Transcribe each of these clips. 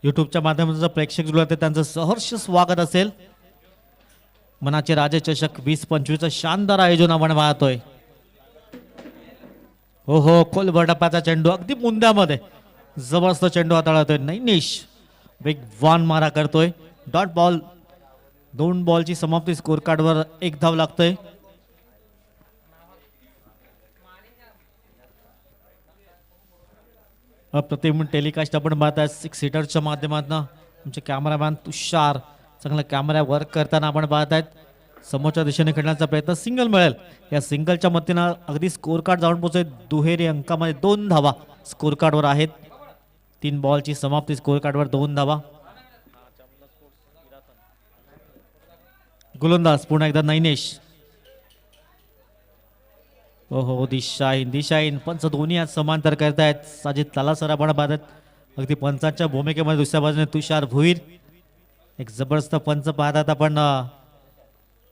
युट्यूबच्या माध्यमातून जर प्रेक्षक जुळले तर त्यांचं सहर्ष स्वागत असेल. मनाचे राजे चषक 20-25 शानदार आयोजन आपण पाहतोय. हो हो, खोलवर टप्प्याचा चेंडू अगदी मुंद्यामध्ये जबरदस्त चेंडू हाताळतोय नैनिश. वेगवान मारा करतोय. Dot ball. 2 बॉलची समाप्ती. स्कोर कार्डवर 1 धाव लागतोय. अप्रतिम टेलिकास्ट आपण पाहताय 6 सीटरच्या माध्यमातून. आमचे कॅमेरामॅन तुषार चांगला कॅमेरा वर्क करताना आपण पाहतायत. समोरच्या दिशेने खेळण्याचा प्रयत्न. सिंगल मिळेल. या सिंगलच्या मतीनं अगदी स्कोर कार्ड जाऊन पोहोचेल. दुहेरी अंकामध्ये 2 धावा स्कोर कार्डवर आहेत. 3 बॉलची समाप्ती. स्कोर कार्डवर 2 धावा. गोलंदाज पुन्हा एकदा नैनेश. हो हो, दिशाहीन पंच दोन्ही आज समांतर करतायत. साजिद तलासर आपण पाहतात. अगदी पंचांच्या भूमिकेमध्ये दुसऱ्या बाजूने तुषार भुईर. एक जबरदस्त पंच पाहतात आपण.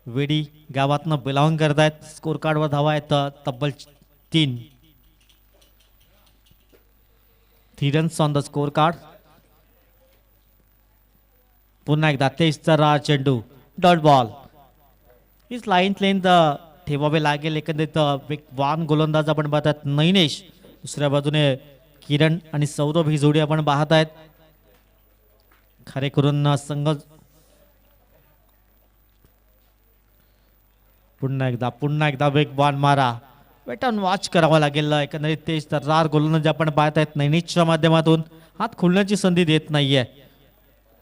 वेडी गावातनं बिलॉंग करतायत. स्कोर कार्डवर धावा आहेत तब्बल 3. 3 runs on the score card. पुन्हा एकदा 23चा चेंडू. Dot ball. हीच लेंथ ठेवावे लागेल. एकंदरीत वेगवान गोलंदाज आपण पाहतात नैनेश. दुसऱ्या बाजूने किरण आणि सौरभ ही जोडी आपण पाहत आहेत. खरे करून संघ पुन्हा एकदा वेगवान मारा. वेट अँड वॉच करावा लागेल. एकंदरीत तेच तर्रार गोलंदाज आपण पाहत आहेत नैनिशच्या माध्यमातून. हात खोलण्याची संधी देत नाहीये.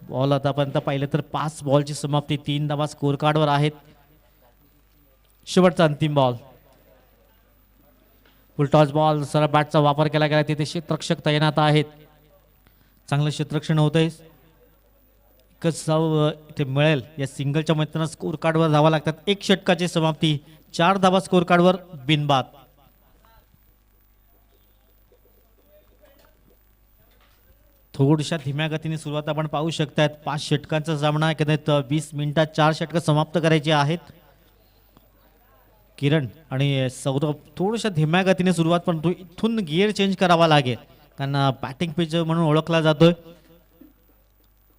बॉल आतापर्यंत पाहिलं तर 5 बॉलची समाप्ती. 3 धावा स्कोर कार्डवर आहेत. शेवटचा अंतिम बॉल. Full toss ball. सरळ बॅटचा वापर केला गेला. तिथे क्षेत्ररक्षक तैनात आहेत. चांगलं क्षेत्ररक्षण होतंय. एकच धाव इथे मिळेल. या सिंगलच्या मैत्रीनं स्कोर कार्डवर धावा लागतात. 1 षटकाची समाप्ती. 4 धावा स्कोर कार्डवर बिनबाद. थोड्याशा धीम्या गतीने सुरुवात आपण पाहू शकतात. 5 षटकांचा सामना. एकंदरीत 20 मिनिटात 4 षटकं समाप्त करायची आहेत. किरण आणि सौरभ थोड्याशा धीम्या गतीने सुरुवात, पण इथून गिअर चेंज करावा लागेल. कारण बॅटिंग पिच म्हणून ओळखला जातोय.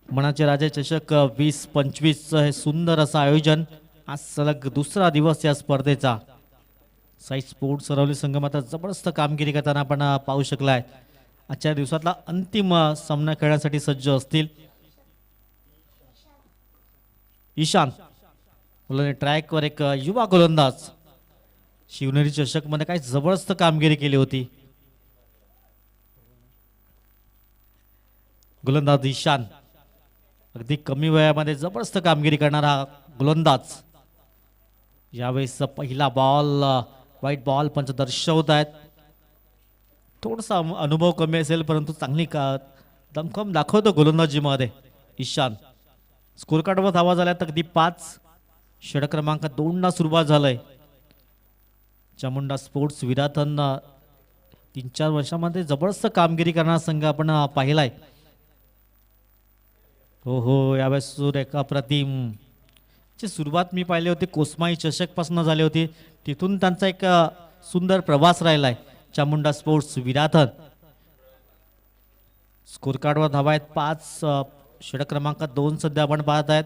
मनाचे राजे चषक 20-25 हे सुंदर असं आयोजन. आज सलग दुसरा दिवस या स्पर्धेचा. साई स्पोर्ट्स सरवली संघ आता जबरदस्त कामगिरी करताना आपण पाहू शकलाय. आजच्या दिवसातला अंतिम सामना खेळण्यासाठी सज्ज असतील. ईशान मुलाने ट्रॅकवर एक युवा गोलंदाज. शिवनेरी चषक मध्ये काय जबरदस्त कामगिरी केली होती. गोलंदाज ईशान अगदी कमी वयामध्ये जबरदस्त कामगिरी करणारा गोलंदाज. यावेळेस पहिला बॉल व्हाईट बॉल पंच दर्शवत आहेत. थोडासा अनुभव कमी असेल परंतु चांगली दमखम दाखवतो गोलंदाजीमध्ये ईशान. स्कोर कार्डवर धावा झाल्या अगदी 5. षटक क्रमांक 2 सुरुवात झालंय. चामुंडा स्पोर्ट्स विराथन 3-4 वर्षामध्ये जबरदस्त कामगिरी करणारा संघ आपण पाहिलाय. हो हो, यावेळेस सुरेख अप्रतिम ची सुरुवात मी पाहिली होती. कोसमाई चषक पासून झाली होती. तिथून त्यांचा एक सुंदर प्रवास राहिलाय. चामुंडा स्पोर्ट्स विराथन. स्कोर कार्डवर धावा आहेत 5. षटक क्रमांक 2 सध्या आपण पाहत आहेत.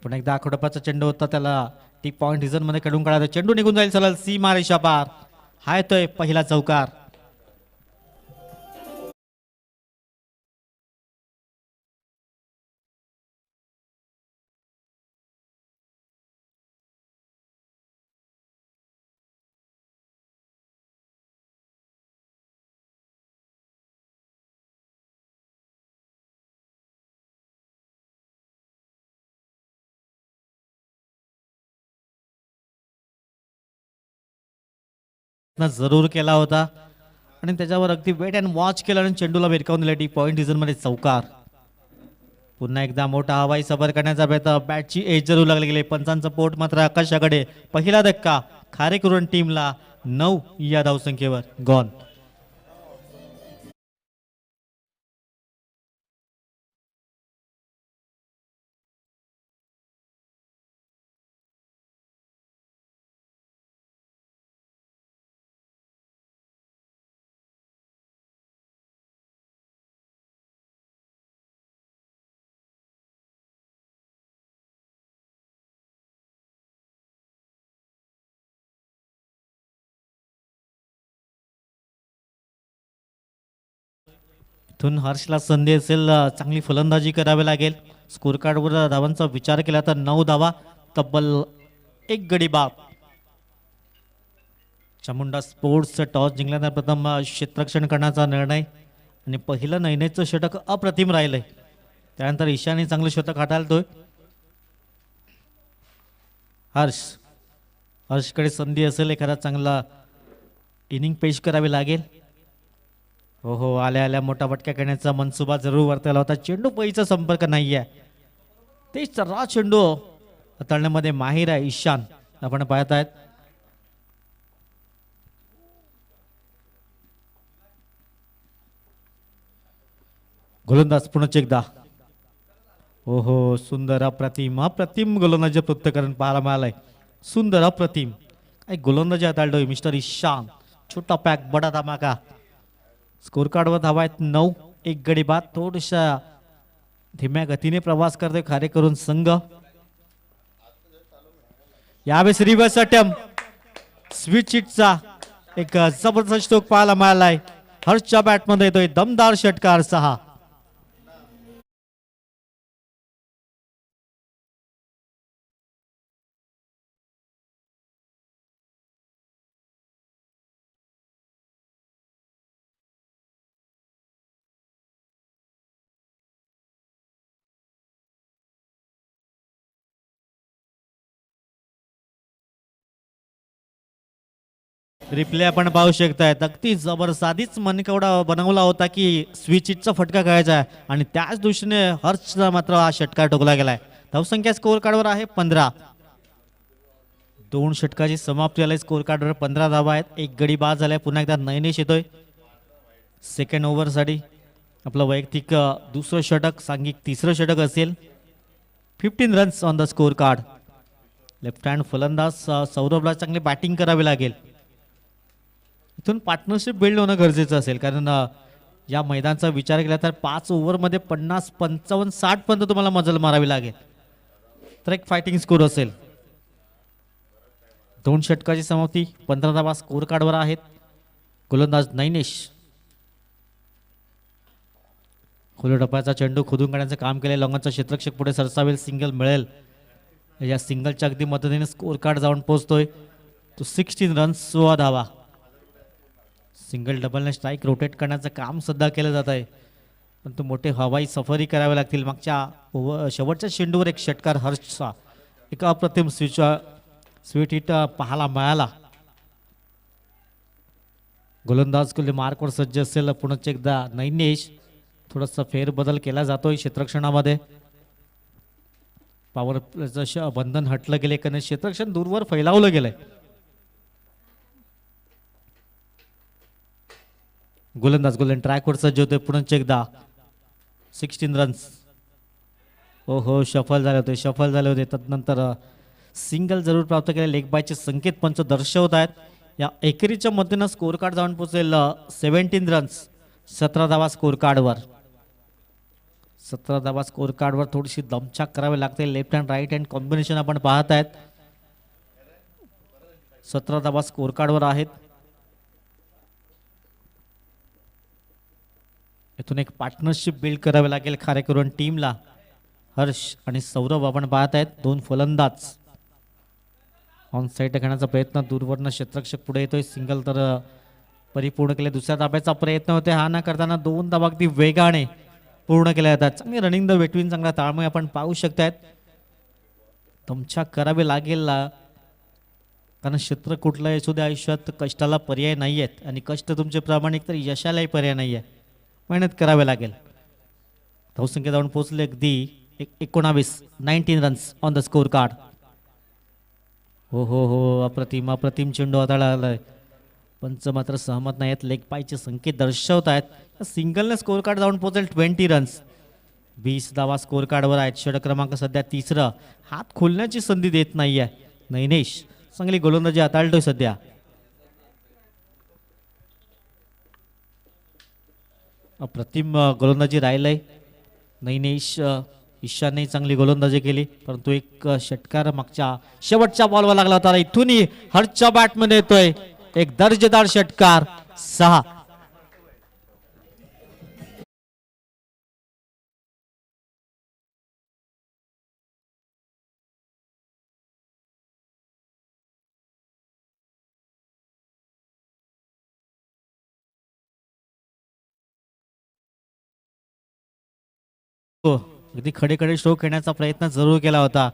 पुन्हा एकदा आखोडपाचा चेंडू होता. त्याला टी पॉइंट रिझन मध्ये कडून काढायचा. चेंडू निघून जाईल सरळ सीमा रेषा पार. हा येतोय पहिला चौकार. जरूर केला होता आणि त्याच्यावर अगदी वेट अँड वॉच केला आणि चेंडूला भिरकावून दिला. टी पॉइंट रिझन मध्ये चौकार. पुन्हा एकदा मोठा हवाई सफर करण्याचा प्रयत्न. बॅटची एज जरूर लागली गेली. पंचांचं पोट मात्र आकाशाकडे. पहिला धक्का खारेकुरण टीमला. 9 या धावसंख्येवर गॉन. इथून हर्षला संधी असेल, चांगली फलंदाजी करावी लागेल. स्कोर कार्डवर धावांचा विचार केला तर 9 धावा, तब्बल 1 गडी बाद. चामुंडा स्पोर्ट्स टॉस जिंकल्यानंतर प्रथम क्षेत्ररक्षण करण्याचा निर्णय आणि पहिलं नैनेचं षटक अप्रतिम राहिलंय. त्यानंतर ईशानी चांगलं शतक हाताळतोय. हर्षकडे संधी असेल, एखादा चांगला इनिंग पेश करावी लागेल. हो आल्या आल्या मोठा फटका करण्याचा मनसुबा जरूर वर्तवला होता. चेंडू पैचा संपर्क नाहीये. तेच सर्रास चेंडू हाताळण्यामध्ये माहीर आहे ईशान, आपण पाहत आहेत. गोलंदाज पुन्हा एकदा. ओहो सुंदर अप्रतिम गोलंदाजी पृथ्थकरण पाहायला मिळालंय. सुंदर अप्रतिम काय गोलंदाजी हाताळतोय मिस्टर ईशान. छोटा पॅक बडा धमाका. स्कोर कार्डवर धावा आहेत 9, 1 गडी बाद. थोड्याशा धीम्या गतीने प्रवास करतोय खारे करून संघ. यावेळेस रिव्हर्स अटेम्प्ट स्वीट हिटचा एक जबरदस्त स्ट्रोक पाहायला मिळालाय. हर्षच्या बॅटमध्ये येतोय दमदार षटकार 6. रिप्ले आपण पाहू शकताय. अगदी जबरदस्त आधीच मनकवडा बनवला होता की स्विचिटचा फटका खेळायचा आहे आणि त्याच दृष्टीने हर्षला मात्र हा षटकार ठोकला गेलाय. धावसंख्या स्कोर कार्डवर आहे 15. 2 षटकाची समाप्ती झाली. स्कोर कार्डवर 15 धावा आहेत, 1 गडी बाद झालाय. पुन्हा एकदा नैनेश येतोय सेकंड ओव्हरसाठी. आपलं वैयक्तिक दुसरं षटक, सांघिक तिसरं षटक असेल. 15 runs on the score card. Left hand फलंदाज सौरभला चांगली बॅटिंग करावी लागेल. इथून पार्टनरशिप बिल्ड होणं गरजेचं असेल, कारण या मैदानाचा विचार केला तर 5 ओव्हरमध्ये 50, 55, 60 पर्यंत तुम्हाला मजल मारावी लागेल, तर एक फायटिंग स्कोर असेल. 2 षटकाची समाप्ती, 15 धावा स्कोर कार्डवर आहेत. गोलंदाज नैनेश. खुल्या डपाचा चेंडू खोदून काढण्याचं काम केलं. लॉंगनचा क्षेत्ररक्षक पुढे सरसावेल, सिंगल मिळेल. या सिंगलच्या अगदी मदतीने स्कोर कार्ड जाऊन पोहोचतोय तो 16 रन्स 16 धावा. सिंगल डबलने स्ट्राईक रोटेट करण्याचं काम सुद्धा केलं जात आहे, पण तो मोठे हवाई सफरी करावे लागतील. मागच्या शेवटच्या चेंडूवर एक षटकार हर्षचा, एक अप्रतिम स्वीट हिट पाहायला मिळाला. गोलंदाज कुले मार्कवर सज्ज असेल. पुन्हा एकदा नैनेश. थोडासा फेरबदल केला जातोय क्षेत्ररक्षणामध्ये. पॉवर प्लेचं बंधन हटलं गेले, कारण क्षेत्ररक्षण दूरवर फैलावलं गेलंय. गोलंदाज गोल्डन ट्रॅकवर सज्ज होते. पुन्हा एकदा 16 रन्स. हो सफल झाले होते. तदनंतर सिंगल जरूर प्राप्त केले. लेग बायचे संकेत पंच दर्शवत आहेत. या एकेरीच्या मधून स्कोर कार्ड जाऊन पोहोचेल 17 रन्स 17 धावा स्कोर कार्डवर. 17 धावा स्कोर कार्डवर थोडीशी दमछाक करावी लागते. Left hand right hand combination आपण पाहत आहेत. 17 धावा स्कोर कार्डवर आहेत. इथून एक पार्टनरशिप बिल्ड करावी लागेल खारेकरून टीमला. हर्ष आणि सौरभ आपण पाहत आहेत, 2 फलंदाज. ऑन साईड घेण्याचा प्रयत्न, दूरवरनं क्षेत्ररक्षक पुढे येतोय. सिंगल तर परिपूर्ण केले. दुसऱ्या धाब्याचा प्रयत्न होते, हा न करताना 2 धावा अगदी वेगाने पूर्ण केल्या जातात. चांगली रनिंग द बेटवीन, चांगला ताळमेळ आपण पाहू शकतायत. दमछाक करावी लागेल, कारण क्षेत्र कुठलंही असू दे आयुष्यात कष्टाला पर्याय नाही आहेत, आणि कष्ट तुमचे प्रामाणिक तर यशालाही पर्याय नाही आहे. मेहनत करावी लागेल. धावसंख्या जाऊन पोहोचले अगदी 19 runs on the score card. हो अप्रतिम चेंडू हाताळालाय. पंच मात्र सहमत नाही आहेत. लेग पायचे संकेत दर्शवत आहेत. सिंगलने स्कोर कार्ड जाऊन पोहोचेल 20 रन्स. 20 धावा स्कोर कार्डवर आहेत. षटक क्रमांक सध्या 3. हात खोलण्याची संधी देत नाहीये नैनेश. चांगली गोलंदाजी हाताळतोय सध्या. अप्रतिम गोलंदाजी राहिलंय. नैनेश ईशानने चांगली गोलंदाजी केली, परंतु एक षटकार मागच्या शेवटच्या बॉलवर लागला होता. इथूनही हर्षच्या बॅटमध्ये येतोय एक दर्जेदार षटकार 6. अगदी खडे खडे स्ट्रोक खेळण्याचा प्रयत्न जरूर केला होता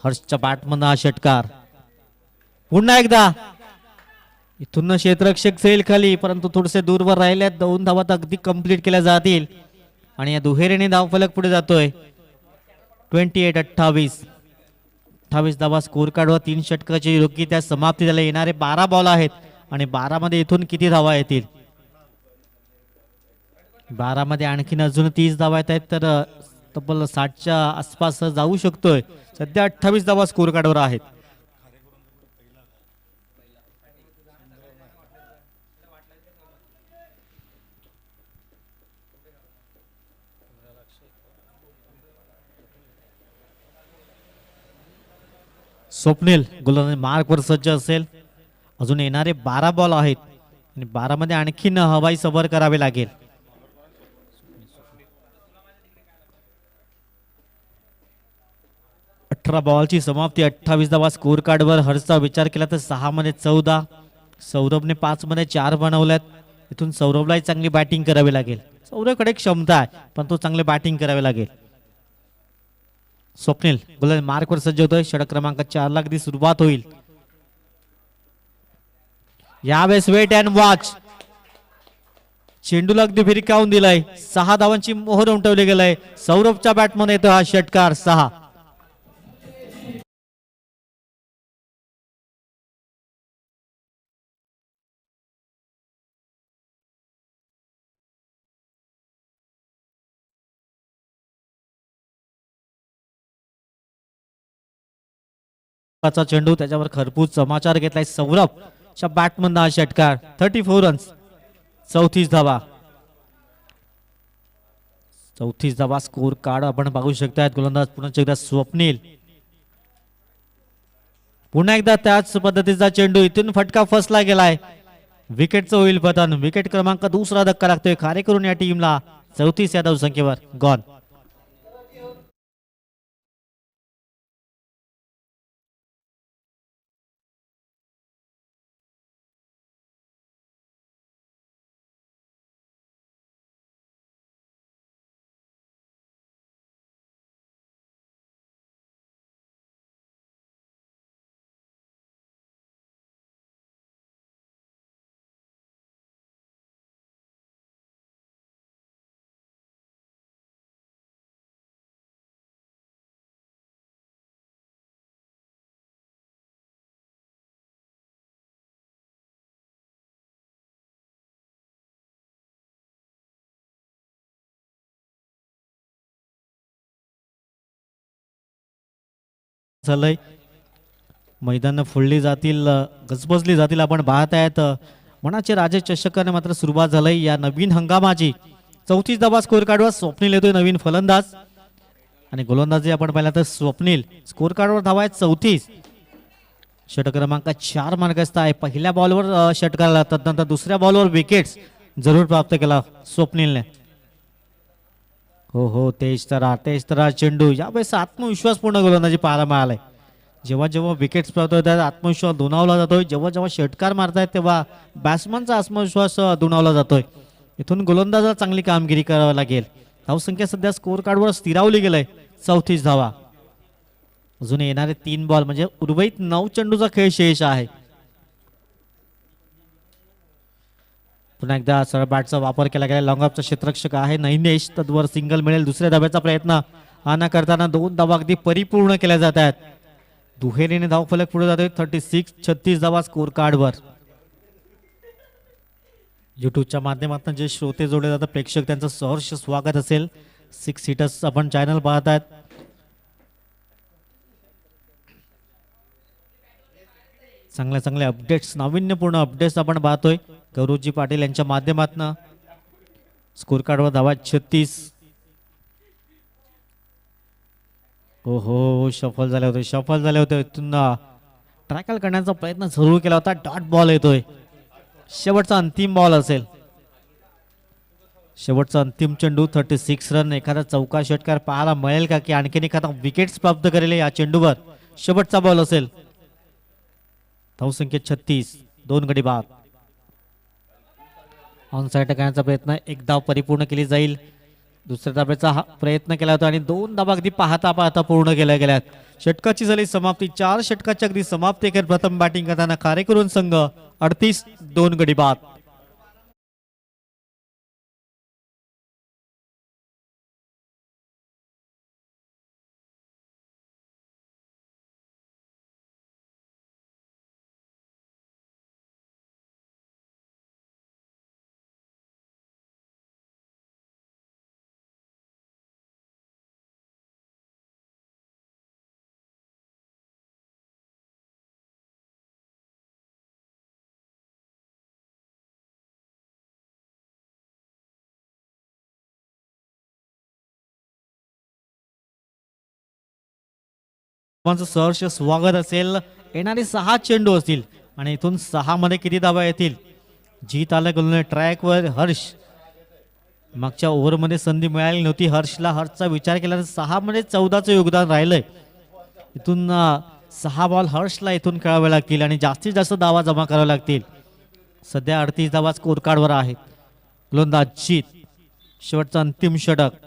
हर्षच्या बॅटमधून हा षटकार. पुन्हा एकदा इथून क्षेत्ररक्षक जाईल खाली, परंतु थोडेसे दूरवर राहिले. 2 धावा अगदी कंप्लीट केल्या जातील आणि या दुहेरीने धावफलक पुढे जातोय. 28-28 28 धावा स्कोर कार्डवर 3 षटकाची योग्य त्या समाप्ती झाल्या. येणारे 12 बॉल आहेत आणि 12 मध्ये इथून किती धावा येतील? 12 मध्ये आणखीन अजून 30 धावा येत आहेत तर तब्बल 60च्या आसपास जाऊ शकतोय. सध्या 28 धावा स्कोर कार्डवर आहेत. स्वप्नील गोलंदाज मार्कवर सज्ज असेल. अजून येणारे 12 बॉल आहेत आणि 12 मध्ये आणखीन हवाई सफर करावे लागेल. बॉलची समाप्ती. 28 धावा स्कोर कार्डवर. हर्षचा विचार केला तर 6 मध्ये 14. सौरभने 5 मध्ये 4 बनवल्यात. इथून सौरभलाही चांगली बॅटिंग करावी लागेल. सौरभकडे क्षमता आहे पण तो चांगली बॅटिंग करावी लागेल. स्वप्नील गोलंदाज मार्कवर सज्ज होतोय. षटक क्रमांक 4 ला अगदी सुरुवात होईल. यावेळेस वेट अँड वॉच. चेंडूला अगदी भिरकावून दिलाय. 6 धावांची मोहर उमटवली गेलाय. सौरभच्या बॅटमध्ये येतो हा षटकार 6. चेंडू त्याच्यावर खरपूस समाचार घेतलाय. सौरभच्या बॅटमधून हा षटकार. 34 रन्स 34 धावा. 34 धावा स्कोर कार्ड आपण पाहू शकतायत. गोलंदाज पुन्हा एकदा स्वप्नील. पुन्हा एकदा त्याच पद्धतीचा चेंडू. इथून फटका फसला गेलाय. विकेटचं होईल पतन. विकेट क्रमांक 2 धक्का लागतोय खारे करून या टीमला. 34 या धावसंख्येवर गॉन. झालंय. मैदान फुलली जातील, गजबजली जातील आपण पाहत आहेत. मनाचे राजे चषकाने मात्र सुरुवात झाली या नवीन हंगामाची. 34 धावा स्कोर कार्डवर. स्वप्नील येतोय नवीन फलंदाज आणि गोलंदाजी आपण पाहिला तर स्वप्नील. स्कोर कार्डवर धावा आहेत 34. षटक क्रमांक 4 मार्गस्थ आहे. पहिल्या बॉलवर षटकार, तदनंतर दुसऱ्या बॉलवर विकेट्स जरूर प्राप्त केला स्वप्नीलने. हो तेज तरा चेंडू. यावेळेस आत्मविश्वासपूर्ण गोलंदाजी पाहायला मिळालाय. जेव्हा जेव्हा विकेट्स प्राप्त होतात आत्मविश्वास दुणावला जातोय. जेव्हा जेव्हा षटकार मारतायत तेव्हा बॅट्समनचा आत्मविश्वास दुणावला जातोय. इथून गोलंदाजाला चांगली कामगिरी करावी लागेल. धावसंख्या सध्या स्कोर कार्डवर स्थिरावली गेलंय 34 धावा. अजून येणारे 3 बॉल म्हणजे उर्वरित 9 चेंडूचा खेळ शेष आहे. पुन्हा एकदा सरळ बॅटचा वापर केला गेला. लॉंग ऑफचा क्षेत्ररक्षक आहे नैनेश. तद्वर सिंगल मिळेल. दुसऱ्या धाब्याचा प्रयत्न आना करताना 2 धावा अगदी परिपूर्ण केल्या जात आहेत. दुहेरीने धावफलक पुढे जातोय. 36 धावा स्कोर कार्डवर. युट्यूबच्या माध्यमातून जे श्रोते जोडले जातात प्रेक्षक त्यांचं सहर्ष स्वागत असेल. 6 सीटर्स आपण चॅनल पाहत आहेत. चांगले अपडेट्स, नाविन्यपूर्ण अपडेट्स आपण पाहतोय गौरवजी पाटील यांच्या माध्यमातून. स्कोर कार्डवर धावा 36. हो शफल झाले होते. इथून ट्रॅकल करण्याचा प्रयत्न जरूर केला होता. डॉट बॉल येतोय. शेवटचा अंतिम बॉल असेल. शेवटचा अंतिम चेंडू. 36 रन. एखादा चौका षटकार पाहायला मिळेल का की आणखीन एखादा विकेट्स प्राप्त करेल या चेंडूवर. शेवटचा बॉल असेल. धावसंख्या 36. 2 गडी बाद. ऑन साइड करण्याचा प्रयत्न. एक धाव परिपूर्ण केली जाईल. दुसऱ्या धाब्याचा प्रयत्न केला होता आणि 2 धाबा अगदी पाहता पाहता पूर्ण केल्या गेल्यात. षटकाची झाली समाप्ती. 4 षटकाची अगदी समाप्ती अखेर प्रथम बॅटिंग करताना कारेकरून संघ 38-2 गडी बाद. सहर्ष स्वागत असेल. येणारे 6 चेंडू असतील आणि इथून 6 मध्ये किती धावा येतील. जीत आलं गेलं ट्रॅकवर हर्ष. मागच्या ओव्हरमध्ये संधी मिळाली नव्हती हर्षला. हर्षचा विचार केला तर 6 मध्ये 14चं योगदान राहिलंय. इथून 6 बॉल हर्षला इथून खेळावे लागतील आणि जास्तीत जास्त धावा जमा करावे लागतील. सध्या 38 धावा स्कोर कार्डवर आहेत. गोलंदाज जीत. शेवटचा अंतिम षटक.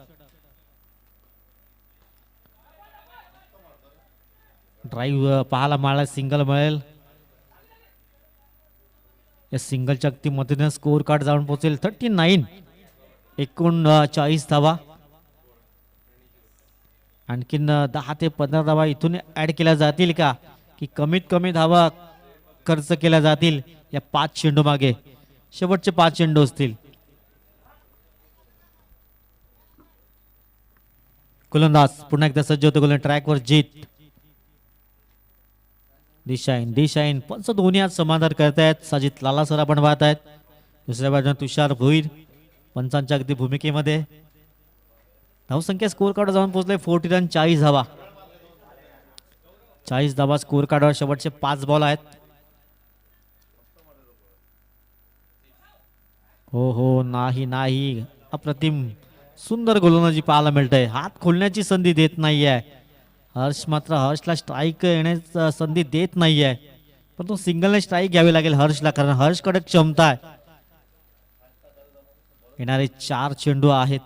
ड्राईव्ह पाहायला मिळाला. सिंगल मिळेल. या सिंगलच्या अगदी मदतीने स्कोर कार्ड जाऊन पोहोचेल 39. एकूण 40 धावा. आणखीन 10 ते 15 धावा इथून ऍड केल्या जातील का की कमीत कमी धावा खर्च केल्या जातील या 5 चेंडू मागे. शेवटचे 5 चेंडू असतील. गोलंदाज पुन्हा एकदा सज्ज होतो. गोलंदाज ट्रॅकवर जीत. दिशाईन पंच दोन्ही आज समाधान करतायत. साजिद लालासर आपण पाहत आहेत. दुसऱ्या बाजूने तुषार भोईर पंचांच्या अगदी भूमिकेमध्ये. धावसंख्या स्कोर कार्ड जाऊन पोहोचले 40 रन 40 धावा. 40 धावा स्कोर कार्डवर. शेवटचे 5 बॉल आहेत. हो नाही अप्रतिम सुंदर गोलंदाजी पाहायला मिळतंय. हात खोलण्याची संधी देत नाहीये हर्ष. मात्र हर्षला स्ट्राईक येण्याची संधी देत नाहीये. पण तो सिंगलने स्ट्राईक घ्यावी लागेल हर्षला कारण हर्षकडे क्षमता आहे. येणारे 4 चेंडू आहेत.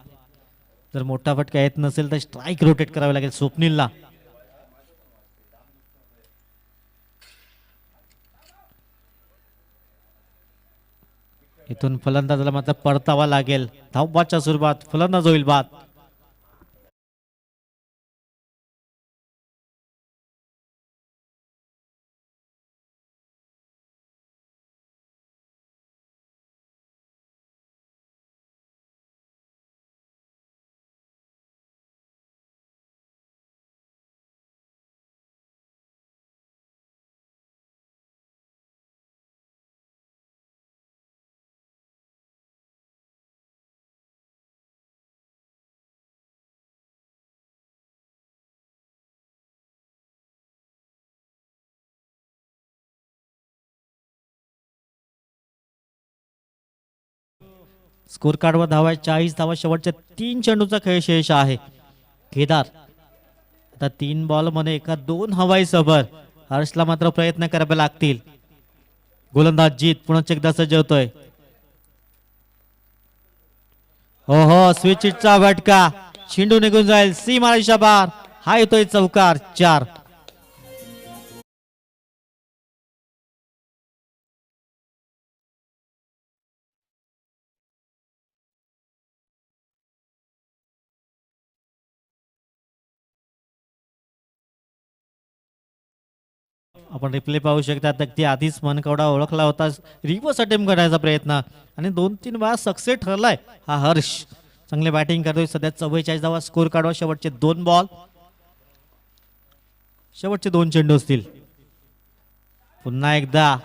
जर मोठा फटका येत नसेल तर स्ट्राईक रोटेट करावे लागेल स्वप्नीलला. इथून फलंदाजाला मात्र परतावा लागेल. धावबादच्या सुरुवात. फलंदाज होईल बाद. स्कोर कार्डवर धावा 40 धावा. शेवटच्या 3 चेंडूचा खेळ शेष आहे. केदार आता 3 बॉल मध्ये एका 2 हवाई सभर. हर्षला मात्र प्रयत्न करावे लागतील. गोलंदाज जीत पुन्हा एकदा सज्ज होतोय. हो स्विचचा फटका. चेंडू निघून जाईल सीमारेषा बार. हा येतोय चौकार. 4. आपण रिप्ले पाहू शकता. अगदी आधीच मनकवडा ओळखला होता. रिव्हर्स अटेम्प्ट करण्याचा प्रयत्न आणि 2-3 वेळा सक्सेस ठरलाय हा हर्ष. चांगले बॅटिंग करतोय. सध्या 44 धावा स्कोर कार्डवर. शेवटचे 2 बॉल. शेवटचे 2 चेंडू असतील. पुन्हा एकदा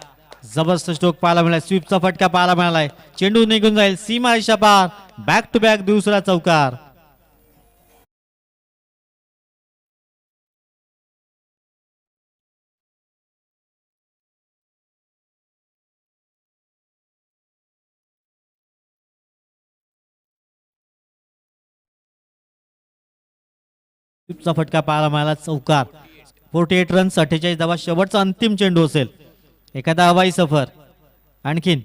जबरदस्त स्ट्रोक पाहायला मिळाला. स्वीपचा फटका पाहायला मिळालाय. चेंडू निघून जाईल सीमारेषा पार. बॅक टू बॅक दुसरा चौकार. चा फटका पाहायला मिळाला. चौकार. 48 रन्स 48 धावा. शेवटचा अंतिम चेंडू असेल. एखादा हवाई सफर आणखीन.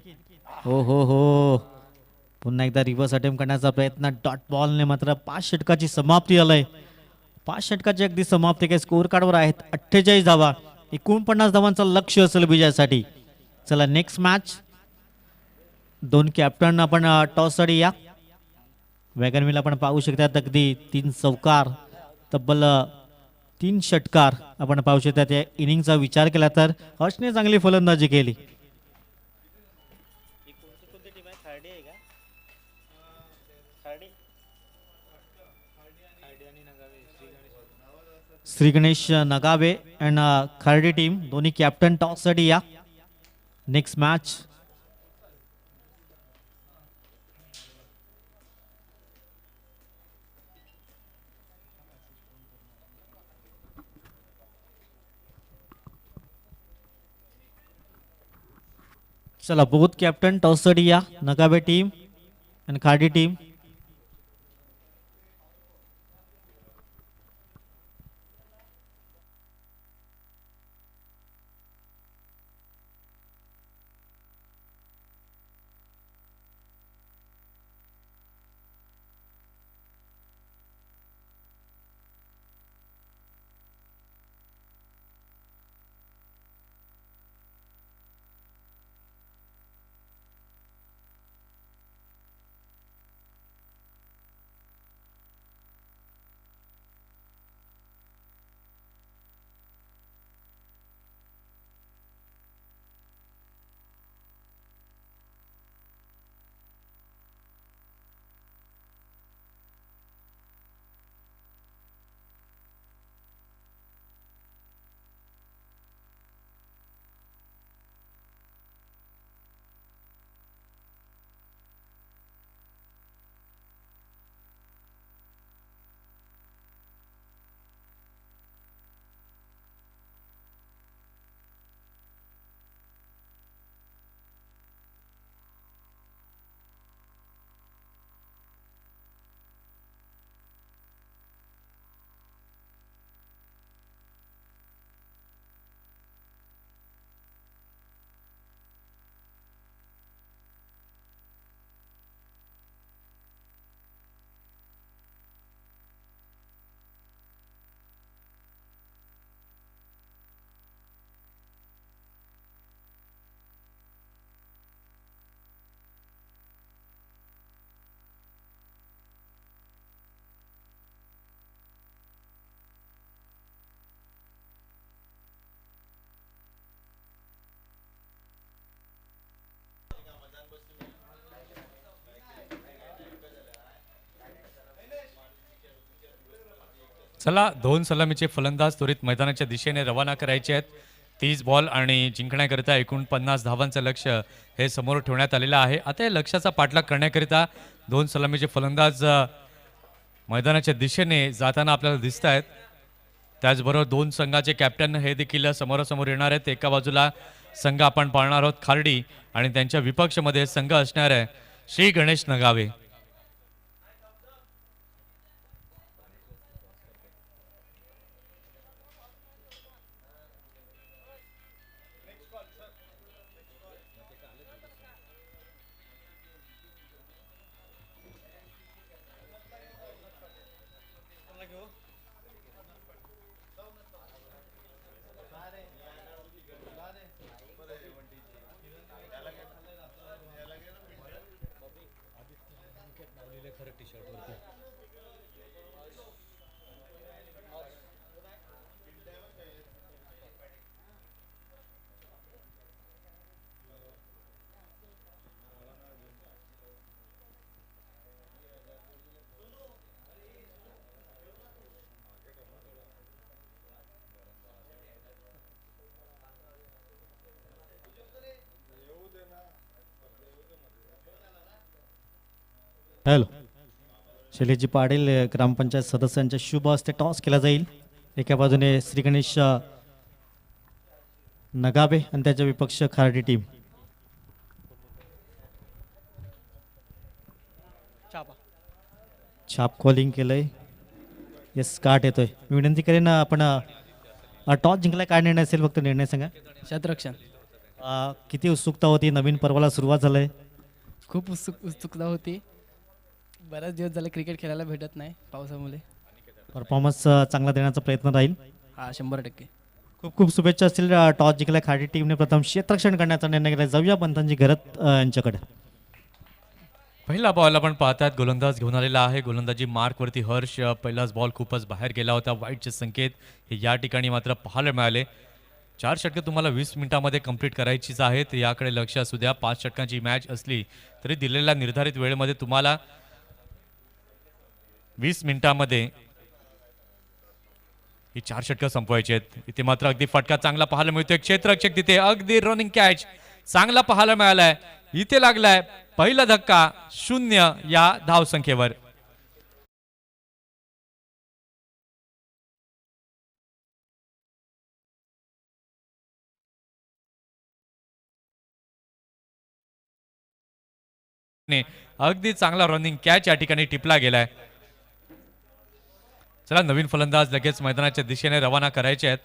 हो पुन्हा एकदा रिव्हर्स अटेम्प्ट करण्याचा प्रयत्न, डॉट बॉलने मात्र 5 षटकाची समाप्ती आलंय. 5 षटकाची अगदी समाप्ती काही स्कोर कार्डवर आहेत. 48 धावा, 49 धावांचं लक्ष असेल विजयासाठी. चला नेक्स्ट मॅच. दोन कॅप्टन आपण टॉससाठी या. वॅगनविल आपण पाहू शकतात अगदी 3 चौकार, तब्बल 3 षटकार आपण पाहू शकतात. या इनिंगचा विचार केला तर हर्षने चांगली फलंदाजी केली. श्री गणेश नगावे अँड खर्डी टीम दोन्ही कॅप्टन टॉससाठी या. Next match. चला बोथ कॅप्टन टॉससाठी या. नगावे टीम आणि खाडी टीम. चला 2 सलामीचे फलंदाज त्वरित मैदानाच्या दिशेने रवाना करायचे आहेत. 30 बॉल आणि जिंकण्याकरिता एकूण 50 धावांचं लक्ष्य हे समोर ठेवण्यात आलेलं आहे. आता या लक्ष्याचा पाठलाग करण्याकरिता 2 सलामीचे फलंदाज मैदानाच्या दिशेने जाताना आपल्याला दिसत आहेत. त्याचबरोबर 2 संघाचे कॅप्टन हे देखील समोरासमोर येणार आहेत. एका बाजूला संघ आपण पाहणार आहोत खार्डी आणि त्यांच्या विपक्षमध्ये संघ असणार आहे श्री गणेश नगावे. हॅलो. शैलेशजी पाटील ग्रामपंचायत सदस्यांच्या शुभ हस्ते टॉस केला जाईल. एका बाजूने श्री गणेश नगावे आणि त्याच्या विपक्ष खार्डी टीम. छाप कॉलिंग केलंय. येस काट येतोय. मी विनंती करेन आपण टॉस जिंकलाय काय निर्णय असेल फक्त निर्णय सांगा. शतरक्षण. किती उत्सुकता होती. नवीन पर्वाला सुरुवात झालंय. खूप उत्सुकता होती. बराच दिवस झाले क्रिकेट खेळायला भेटत नाही पावसामुळे. परफॉर्मन्स चांगला देण्याचा प्रयत्न राहील. हा 100%. खूप खूप शुभेच्छा असतील. टॉस जिंकल्या खाडी टीमने प्रथम क्षेत्ररक्षण करण्याचा निर्णय घेतला. जाऊया पंतांची घरत यांच्याकडे. पहिला बॉल आपण पाहतात गोलंदाज घेऊन आलेला आहे. गोलंदाजी मार्कवरती हर्ष. पहिलाच बॉल खूपच बाहेर गेला होता. वाईटचे संकेत हे या ठिकाणी मात्र पाहायला मिळाले. 4 षटके तुम्हाला 20 मिनिटांमध्ये कंप्लीट करायचीच आहेत. याकडे लक्ष असू द्या. 5 षटकांची मॅच असली तरी दिलेल्या निर्धारित वेळेमध्ये तुम्हाला 20 मिनिटांमध्ये ही 4 षटकं संपवायची आहेत. इथे मात्र अगदी फटका चांगला पाहायला मिळतोय. क्षेत्ररक्षक तिथे अगदी रनिंग कॅच चांगला पाहायला मिळालाय. इथे लागलाय पहिला धक्का. 0 या धावसंख्येवर. अगदी चांगला रनिंग कॅच या ठिकाणी टिपला गेलाय. चला नवीन फलंदाज लगेच मैदानाच्या दिशेने रवाना करायचे आहेत.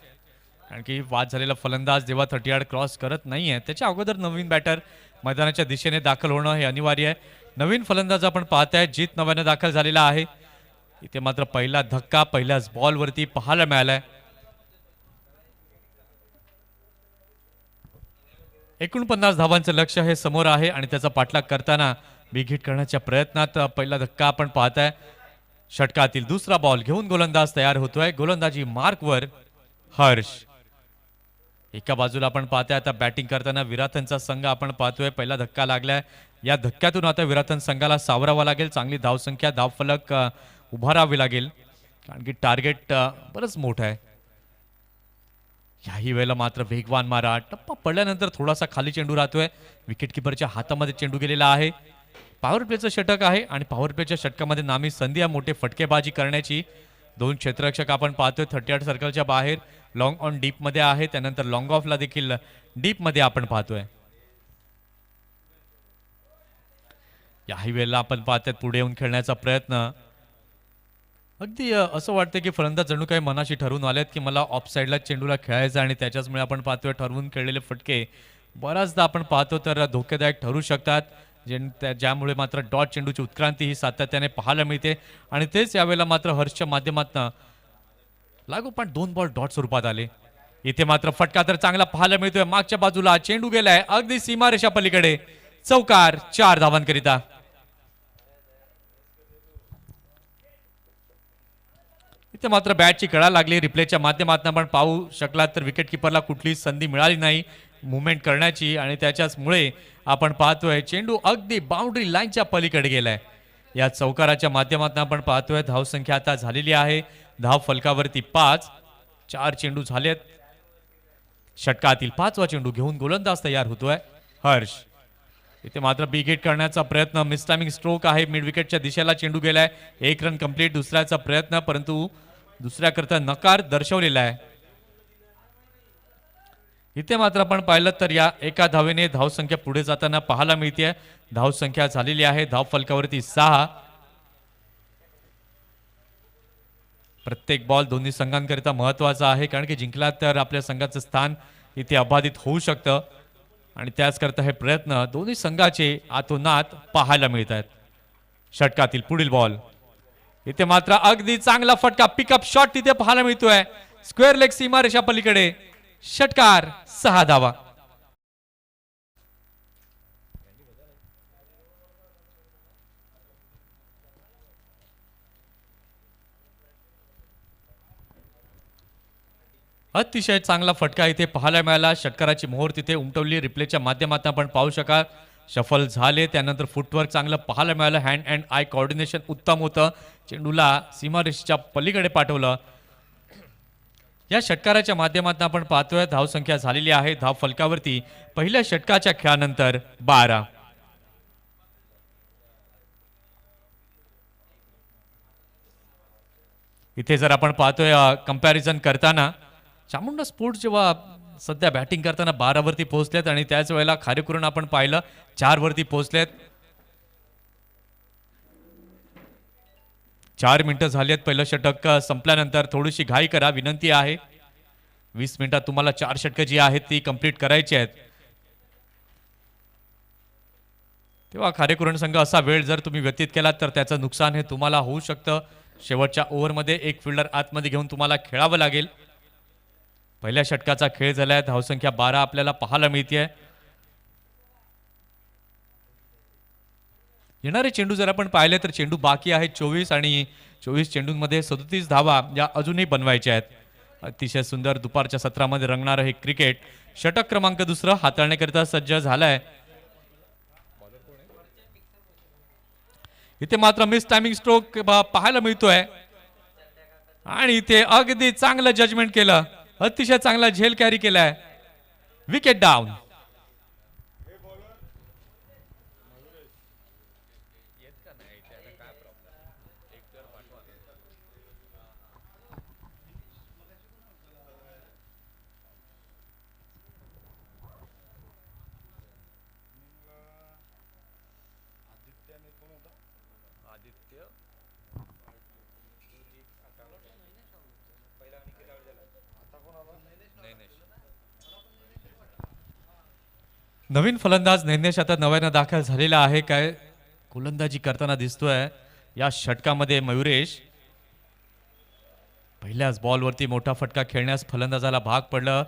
कारण की वाद झालेला फलंदाज जेव्हा 30 यार्ड क्रॉस करत नाहीये त्याच्या अगोदर नवीन बॅटर मैदानाच्या दिशेने दाखल होणं हे अनिवार्य आहे. नवीन फलंदाज आपण पाहताय जीत नव्याने दाखल झालेला आहे. इथे मात्र पहिला धक्का पहिल्याच बॉलवरती पाहायला मिळालाय. 49 धावांचं लक्ष हे समोर आहे आणि त्याचा पाठलाग करताना बिग हिट करण्याच्या प्रयत्नात पहिला धक्का आपण पाहताय. षटकातील दुसरा बॉल घेऊन गोलंदाज तयार होतोय. गोलंदाजी मार्कवर हर्ष. एका बाजूला आपण पाहताय आता बॅटिंग करताना विराथनचा संघ आपण पाहतोय. पहिला धक्का लागलाय. या धक्क्यातून आता विराथन संघाला सावरावा लागेल. चांगली धावसंख्या धावफलक उभारावी लागेल कारण की टार्गेट बरंच मोठं आहे. याही वेळेला मात्र वेगवान मारा. टप्पा पडल्यानंतर थोडासा खाली चेंडू राहतोय. विकेटकीपरच्या हातामध्ये चेंडू गेलेला आहे. पॉवर प्लेचं षटक आहे आणि पॉवर प्लेच्या षटकामध्ये नामी संधी आहे मोठे फटकेबाजी करण्याची. 2 क्षेत्ररक्षक आपण पाहतोय 30 यार्ड सर्कलच्या बाहेर. लॉंग ऑन डीप मध्ये आहे. त्यानंतर लॉंग ऑफला देखील डीप मध्ये आपण पाहतोय. याही वेळेला आपण पाहतोय पुढे येऊन खेळण्याचा प्रयत्न. अगदी असं वाटतं की फलंदाज जणू काही मनाशी ठरवून आलेत की मला ऑफ साईडला चेंडूला खेळायचं आणि त्याच्याचमुळे आपण पाहतोय ठरवून खेळलेले फटके बऱ्याचदा आपण पाहतो तर धोकेदायक ठरू शकतात. ज्यामुळे मात्र डॉट चेंडूची उत्क्रांती ही सातत्याने पाहायला मिळते आणि तेच यावेळेला मात्र हर्षच्या माध्यमातून लागोपाठ 2 बॉल डॉट स्वरूपात आले. इथे मात्र फटका तर चांगला पाहायला मिळतोय. मागच्या बाजूला चेंडू गेलाय अगदी सीमारेषा पलीकडे. चौकार 4 धावांकरिता. इथे मात्र बॅटची कळा लागली. रिप्लेच्या माध्यमातून आपण पाहू शकलात तर विकेट किपरला कुठलीही संधी मिळाली नाही मुवमेंट करण्याची आणि त्याच्याचमुळे आपण पाहतोय चेंडू अगदी बाउंड्री लाईनच्या पलीकडे गेलाय. या चौकाराच्या माध्यमातून आपण पाहतोय धावसंख्या आता झालेली आहे. धाव फलकावरती 5. 4 चेंडू झालेत. षटकातील 5वा चेंडू घेऊन गोलंदाज तयार होतोय हर्ष. इथे मात्र बिग हिट करण्याचा प्रयत्न. मिसटायमिंग स्ट्रोक आहे. मिड विकेटच्या दिशेला चेंडू गेलाय. 1 रन कंप्लीट. दुसऱ्याचा प्रयत्न परंतु दुसऱ्याकरता नकार दर्शवलेला आहे. इथे मात्र आपण पाहिलं तर या एका धावेने धावसंख्या पुढे जाताना पाहायला मिळते. धावसंख्या झालेली आहे धाव फलकावरती 6. प्रत्येक बॉल दोन्ही संघांकरिता महत्वाचा आहे कारण की जिंकला तर आपल्या संघाचं स्थान इथे अबाधित होऊ शकतं आणि त्याच करता हे प्रयत्न दोन्ही संघाचे आतोनात पाहायला मिळत आहेत. षटकातील पुढील बॉल. इथे मात्र अगदी चांगला फटका पिकअप शॉट तिथे पाहायला मिळतोय. स्क्वेअर लेग सीमारेषा पलीकडे. षटकार 6 धावा. अतिशय चांगला फटका इथे पाहायला मिळाला. षटकाराची मोहर तिथे उमटवली. रिप्लेच्या माध्यमातून आपण पाहू शकाल शफल झाले. त्यानंतर फुटवर्क चांगलं पाहायला मिळालं. हँड अँड आय कोऑर्डिनेशन उत्तम होतं. चेंडूला सीमारेषेच्या पलीकडे पाठवलं. या षटकाराच्या माध्यमातून आपण पाहतोय धावसंख्या झालेली आहे धाव फलकावरती पहिल्या षटकाच्या खेळानंतर 12. इथे जर आपण पाहतोय कंपॅरिझन करताना चामुंडा स्पोर्ट्स जेव्हा सध्या बॅटिंग करताना 12 वरती पोहोचलेत आणि त्याच वेळेला खारेकुरण आपण पाहिलं 4 वरती पोहोचलेत. 4 मिनिटं झाली आहेत. पहिलं षटक संपल्यानंतर थोडीशी घाई करा विनंती आहे. 20 मिनिटात तुम्हाला 4 षटकं जी आहेत ती कंप्लीट करायची आहेत. तेव्हा खारेकुरण संघ असा वेळ जर तुम्ही व्यतीत केलात तर त्याचं नुकसान हे तुम्हाला होऊ शकतं. शेवटच्या ओव्हरमध्ये एक फिल्डर आतमध्ये घेऊन तुम्हाला खेळावं लागेल. पहिल्या षटकाचा खेळ झालाय. धावसंख्या 12 आपल्याला पाहायला मिळते. येणारे चेंडू जर आपण पाहिले तर चेंडू बाकी आहे 24 आणि 24 चेंडूंमध्ये 37 धावा या अजूनही बनवायच्या आहेत. अतिशय सुंदर दुपारच्या सत्रामध्ये रंगणारं हे क्रिकेट षटक क्रमांक दुसरं हाताळण्याकरिता सज्ज झालाय. इथे मात्र मिस टायमिंग स्ट्रोक पाहायला मिळतोय आणि इथे अगदी चांगलं जजमेंट केलं. अतिशय चांगला झेल कॅरी केलाय. Wicket down. नवीन फलंदाज नैनेश आता नव्यानं दाखल झालेला आहे. काय गोलंदाजी करताना दिसतोय या षटकामध्ये मयुरेश. पहिल्याच बॉलवरती मोठा फटका खेळण्यास फलंदाजाला भाग पडलं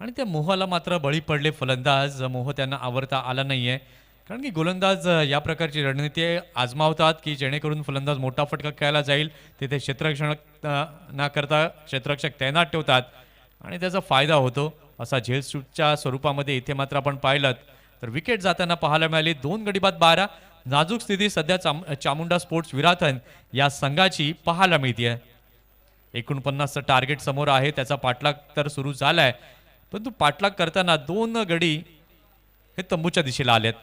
आणि त्या मोहाला मात्र बळी पडले फलंदाज. मोह त्यांना आवरता आला नाहीये कारण की गोलंदाज या प्रकारची रणनीती आजमावतात की जेणेकरून फलंदाज मोठा फटका खेळायला जाईल तिथे क्षेत्ररक्षण न करता क्षेत्ररक्षक तैनात ठेवतात आणि त्याचा फायदा होतो. असा झेल शूटच्या स्वरूपामध्ये इथे मात्र आपण पाहिलं तर विकेट जाताना पाहायला मिळाली. 2 गडी बाद 12. नाजूक स्थिती सध्या चामुंडा स्पोर्ट्स विराथन या संघाची पाहायला मिळते. 49चं टार्गेट समोर आहे. त्याचा पाठलाग तर सुरू झालाय परंतु पाठलाग करताना 2 गडी हे तंबूच्या दिशेला आलेत.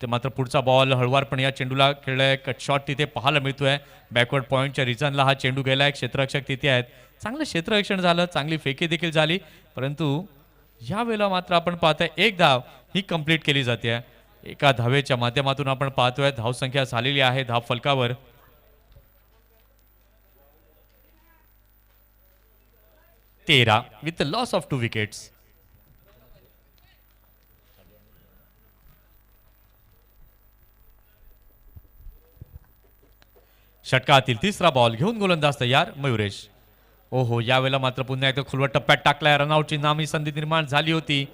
ते मात्र पुढचा बॉल हळवारपणे या चेंडूला खेळलाय. कट शॉट तिथे पाहायला मिळतोय. बॅकवर्ड पॉईंटच्या रिजनला हा चेंडू गेलाय. क्षेत्ररक्षक तिथे आहेत. चांगलं क्षेत्ररक्षण झालं. चांगली फेकी देखील झाली परंतु या वेळेला मात्र आपण पाहतोय एक धाव ही कंप्लीट केली जाते. एका धावेच्या माध्यमातून आपण पाहतोय धावसंख्या झालेली आहे धाव फलकावर 13 with the loss of 2 wickets. षटकातील तिसरा बॉल घेऊन गोलंदाज तयार मयुरेश. ओहो यावेळेला मात्र पुन्हा एकदा खुलवट टप्प्यात टाकलाय. रनआउटची नामी संधी निर्माण झाली होती.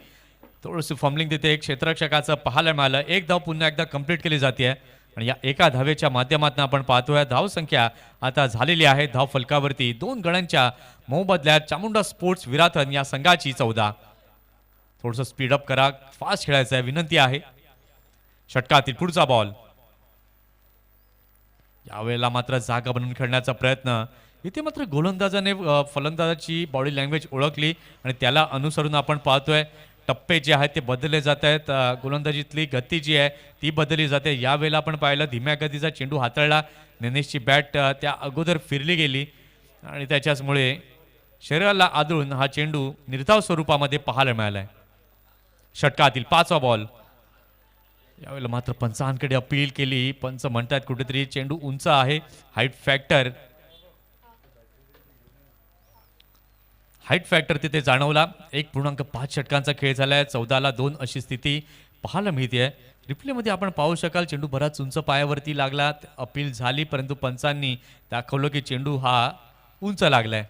थोडंसं फॉर्मलिंग तिथे एक क्षेत्ररक्षकाचं पाहायला मिळालं. एक धाव पुन्हा एकदा कंप्लीट केली जाते आणि या एका धावेच्या माध्यमातून आपण पाहतोय धावसंख्या आता झालेली आहे धाव फलकावरती 2 गड्यांच्या मोबदल्यात चामुंडा स्पोर्ट्स विराथन या संघाची 14. थोडंसं स्पीडअप करा. फास्ट खेळायचं आहे विनंती आहे. षटकातील पुढचा बॉल. यावेळेला मात्र जागा बनवून खेळण्याचा प्रयत्न. इथे मात्र गोलंदाजाने फलंदाजाची बॉडी लँग्वेज ओळखली आणि त्याला अनुसरून आपण पाहतोय टप्पे जे आहेत ते बदलले जात आहेत. गोलंदाजीतली गती जी आहे ती बदलली जाते. यावेळेला आपण पाहिलं धीम्या गतीचा चेंडू हाताळला. नैनेशची बॅट त्या अगोदर फिरली गेली आणि त्याच्याचमुळे शरीराला आदळून हा चेंडू निर्धाव स्वरूपामध्ये पाहायला मिळालाय. षटकातील 5वा बॉल. यावेळेला मात्र पंचांकडे अपील केली. पंच म्हणतात कुठेतरी चेंडू उंच आहे. हाईट फॅक्टर तिथे जाणवला. 1.5 षटकांचा खेळ झालाय. 14ला 2 अशी स्थिती पाहायला मिळते. रिप्लेमध्ये आपण पाहू शकाल चेंडू बराच उंच पायावरती लागला. अपील झाली परंतु पंचांनी दाखवलं की चेंडू हा उंच लागलाय.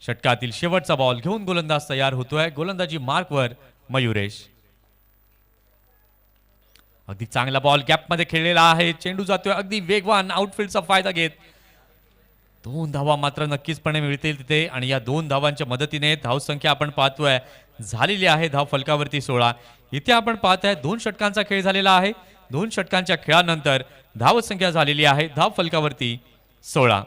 षटकातील शेवटचा बॉल घेऊन गोलंदाज तयार होतोय. गोलंदाजी मार्कवर मयुरेश. अगदी चांगला बॉल गॅपमध्ये खेळलेला आहे. चेंडू जातोय अगदी वेगवान आउटफील्डचा फायदा घेत. 2 धावा मात्र नक्कीचपणे मिळतील तिथे आणि या 2 धावांच्या मदतीने धावसंख्या आपण पाहतोय झालेली आहे धाव फलकावरती 16. इथे आपण पाहताय 2 षटकांचा खेळ झालेला आहे. 2 षटकांच्या खेळानंतर धावसंख्या झालेली आहे धाव फलकावरती 16.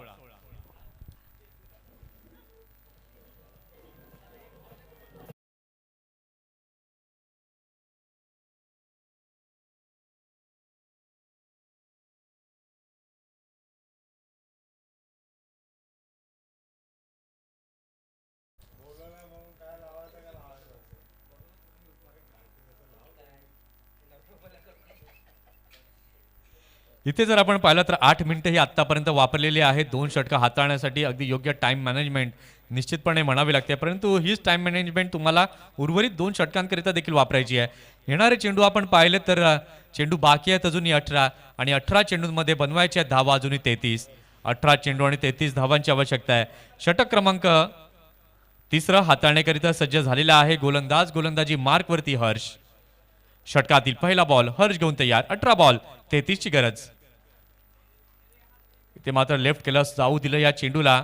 इथे जर आपण पाहिलं तर 8 मिनिटं ही आत्तापर्यंत वापरलेली आहेत 2 षटकं हाताळण्यासाठी. अगदी योग्य टाइम मॅनेजमेंट निश्चितपणे म्हणावी लागते, परंतु हीच टाइम मॅनेजमेंट तुम्हाला उर्वरित 2 षटकांकरिता देखील वापरायची आहे. येणारे चेंडू आपण पाहिले तर चेंडू बाकी आहेत अजूनही 18 आणि 18 चेंडूंमध्ये बनवायचे आहेत धावा अजूनही 33. 18 चेंडू आणि 33 धावांची आवश्यकता आहे. षटक क्रमांक 3 हाताळण्याकरिता सज्ज झालेला आहे. गोलंदाजी मार्कवरती हर्ष. षटकातील पहिला बॉल हर्ष घेऊन तयार. 18 बॉल 33 ची गरज. इथे मात्र लेफ्ट केलं जाऊ दिलं या चेंडूला.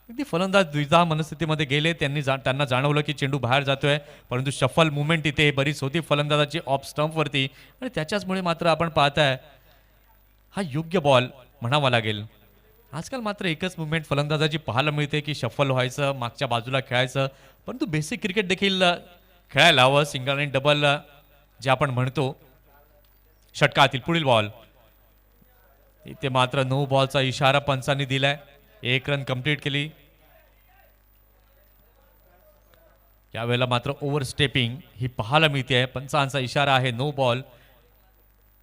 अगदी फलंदाज द्विधा मनस्थितीमध्ये गेले. त्यांना जाणवलं की चेंडू बाहेर जातोय, परंतु शफल मुवमेंट इथे बरीच होती फलंदाजाची ऑफ स्टंप वरती आणि त्याच्याचमुळे मात्र आपण पाहताय हा योग्य बॉल म्हणावा लागेल. आजकाल मात्र एकच मुवमेंट फलंदाजाची पाहायला मिळते की शफल व्हायचं, मागच्या बाजूला खेळायचं, परंतु बेसिक क्रिकेट देखील खेळायला हवं. सिंगल आणि डबल जे आपण म्हणतो. षटकातील पुढील बॉल. इथे मात्र नो बॉलचा इशारा पंचांनी दिलाय. 1 रन कंप्लीट केली. यावेळेला मात्र ओव्हर स्टेपिंग ही पाहायला मिळते. पंचांचा इशारा आहे नो बॉल.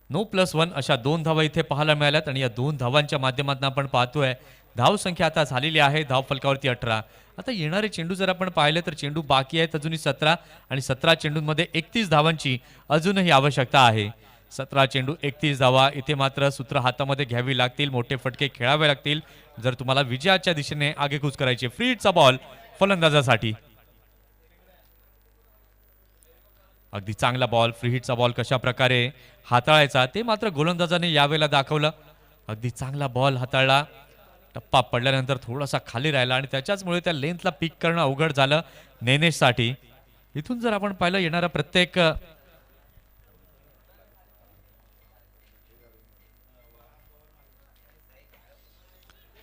नो +1 अशा 2 धावा इथे पाहायला मिळाल्यात आणि या 2 धावांच्या माध्यमातून आपण पाहतोय धाव संख्या आता झालेली आहे धाव फलकावरती 18. आता येणारे चेंडू जर आपण पाहिले तर चेंडू बाकी आहेत अजूनही 17 आणि 17 चेंडूंमध्ये 31 धावांची अजूनही आवश्यकता आहे. 17 चेंडू 31 धावा. इथे मात्र सूत्र हातामध्ये घ्यावी लागतील, मोठे फटके खेळावे लागतील जर तुम्हाला विजयाच्या दिशेने आगेकूच करायची. फ्री हिटचा बॉल फलंदाजासाठी. अगदी चांगला बॉल. फ्री हिटचा बॉल कशा प्रकारे हाताळायचा ते मात्र गोलंदाजाने यावेळेला दाखवलं. अगदी चांगला बॉल हाताळला. टप्पा पडल्यानंतर थोडासा खाली राहिला आणि त्याच्याचमुळे त्या लेंथला पिक करणं अवघड झालं नेनेशसाठी. इथून जर आपण पाहिलं येणारा प्रत्येक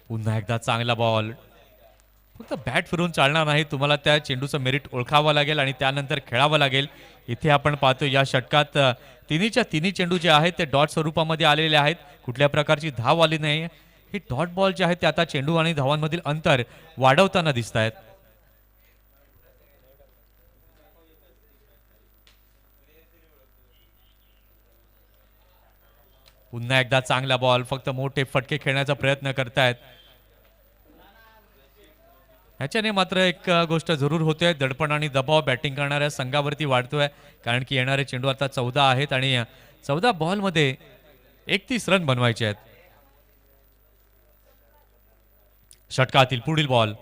पुन्हा एकदा चांगला बॉल. फक्त बॅट फिरून चालणार नाही, तुम्हाला त्या चेंडूचं मेरिट ओळखावं लागेल आणि त्यानंतर खेळावं लागेल. इथे आपण पाहतो या षटकात तिन्ही चेंडू जे आहेत ते डॉट स्वरूपामध्ये आलेले आहेत. कुठल्या प्रकारची धाव आली नाही. हे डॉट बॉल जे आहेत ते आता चेंडू आणि धावांमधील अंतर वाढवताना दिसत आहेत. पुन्हा एकदा चांगला बॉल. फक्त मोठे फटके खेळण्याचा प्रयत्न करतायत. ह्याच्याने मात्र एक गोष्ट जरूर होते, दडपण आणि दबाव बॅटिंग करणाऱ्या संघावरती वाढतोय, कारण की येणारे चेंडू आता 14 आहेत आणि 14 बॉलमध्ये 31 रन बनवायचे आहेत. षटकातील पुढील बॉल.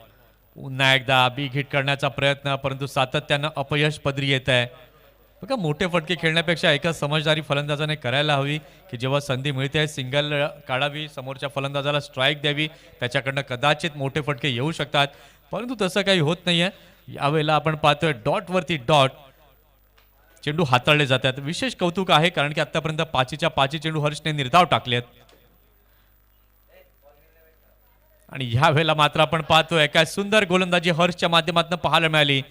पुन्हा एकदा बिग हिट करण्याचा प्रयत्न, परंतु सातत्यानं अपयश पदरी येत आहे. बघा, मोठे फटके खेळण्यापेक्षा एकच समजदारी फलंदाजाने करायला हवी की जेव्हा संधी मिळते सिंगल काढावी, समोरच्या फलंदाजाला स्ट्राईक द्यावी. त्याच्याकडनं कदाचित मोठे फटके येऊ शकतात, परंतु तसं काही होत नाहीये. यावेळेला आपण पाहतोय डॉट वरती डॉट चेंडू हाताळले जातात. विशेष कौतुक आहे कारण की आतापर्यंत 5च्या 5 चेंडू हर्षने निर्धाव टाकलेत आणि ह्या वेळेला मात्र आपण पाहतोय काय सुंदर गोलंदाजी हर्षच्या माध्यमातून पाहायला मिळाली.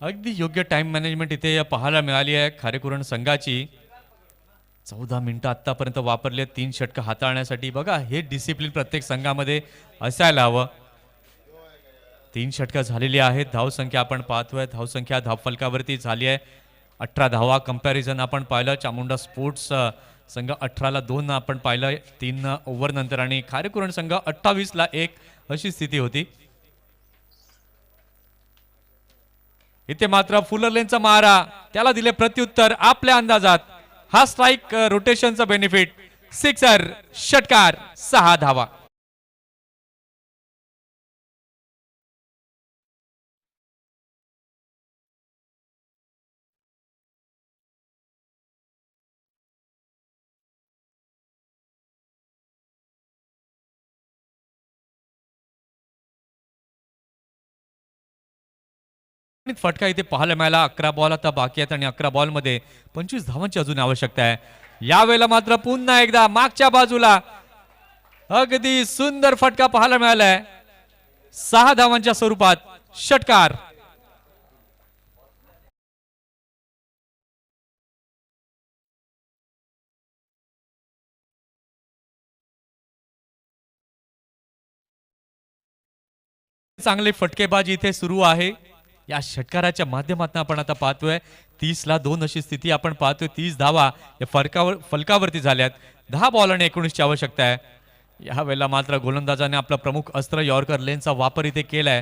अगदी योग्य टाइम मॅनेजमेंट इथे पाहायला मिळाली आहे खारेकुरण संघाची. 14 मिनिटं आतापर्यंत वापरले 3 षटकं हाताळण्यासाठी. बघा, हे डिसिप्लिन प्रत्येक संघामध्ये असायला हवं. 3 षटकं झालेली आहेत. धावसंख्या आपण पाहतोय, धावसंख्या धावफलकावरती झाली आहे 18 धावा. कंपॅरिझन आपण पाहिलं चामुंडा स्पोर्ट्स संघ 18ला 2 आपण पाहिलं 3 ओव्हर नंतर आणि खारेकुरण संघ 28ला 1 अशी स्थिती होती. इथे मात्र फुलरलेनचा मारा, त्याला दिले प्रत्युत्तर आपल्या अंदाजात. हा स्ट्राइक रोटेशनचा बेनिफिट. सिक्सर, षटकार, 6 धावा. फटका इथे पाहायला मिळाला. 11 बॉल आता बाकी आहेत आणि 11 बॉल मध्ये 25 धावांची अजून आवश्यकता आहे. यावेळेला मात्र पुन्हा एकदा मागच्या बाजूला अगदी सुंदर फटका पाहायला मिळालाय. 6 धावांच्या स्वरूपात षटकार. चांगले फटकेबाजी इथे सुरू आहे. या षटकाराच्या माध्यमातून आपण आता पाहतोय 30ला 2 अशी स्थिती आपण पाहतोय. 30 धावा या फलकावरती झाल्यात. 10 बॉल आणि 19 ची आवश्यकता आहे. या वेळेला मात्र गोलंदाजाने आपला प्रमुख अस्त्र यॉर्कर लेनचा वापर इथे केलाय.